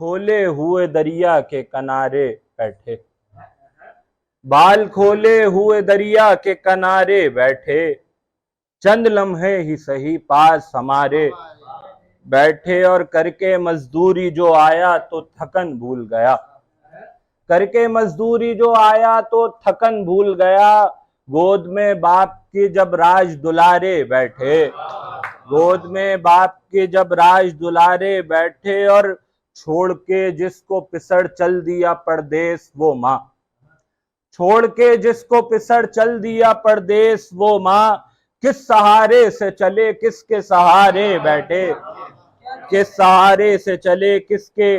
खोले हुए दरिया के किनारे बैठे, बाल खोले हुए दरिया के किनारे बैठे, चंद लम्हे ही सही पास हमारे बैठे, और करके मजदूरी जो आया तो थकन भूल गया, करके मजदूरी जो आया तो थकन भूल गया, गोद में बाप के जब राज दुलारे बैठे, गोद में बाप के जब राज दुलारे बैठे, और छोड़ के जिसको पिसड़ चल दिया परदेस वो माँ, छोड़ के जिसको पिसड़ चल दिया परदेस वो माँ, किस सहारे से चले किसके सहारे बैठे, किस सहारे से चले किसके।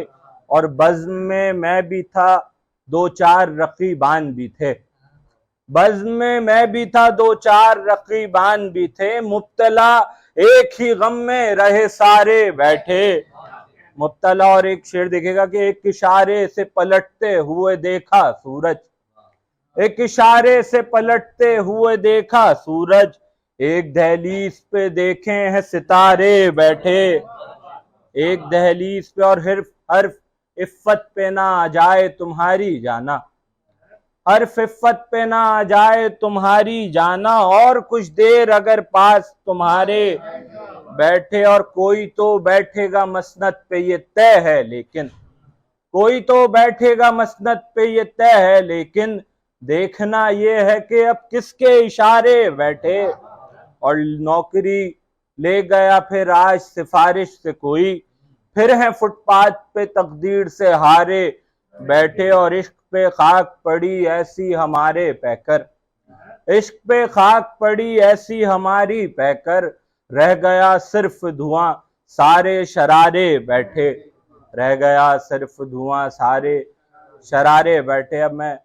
और बज़्म में मैं भी था, दो चार रकीबान भी थे, बज़्म में मैं भी था, दो चार रकीबान भी थे, मुब्तला एक ही गम में रहे सारे बैठे, मुब्तला। और एक शेर देखेगा कि एक इशारे से पलटते हुए देखा सूरज, एक इशारे से पलटते हुए देखा सूरज, एक दहलीज पे देखे हैं सितारे बैठे, एक दहलीज पे, और हर्फ इफ्फत पे ना आ जाए तुम्हारी जाना, हर्फ इफ्फत पे ना आ जाए तुम्हारी जाना, और कुछ देर अगर पास तुम्हारे बैठे, और कोई तो बैठेगा मसनद पे ये तय है लेकिन, कोई तो बैठेगा मसनद पे ये तय है लेकिन, देखना ये है कि अब किसके इशारे बैठे। और नौकरी ले गया फिर आज सिफारिश से कोई, फिर है फुटपाथ पे तकदीर से हारे बैठे, और इश्क पे खाक पड़ी ऐसी हमारे पैकर, इश्क पे खाक पड़ी ऐसी हमारी पैकर, रह गया सिर्फ धुआं सारे शरारे बैठे, रह गया सिर्फ धुआं सारे शरारे बैठे। अब मैं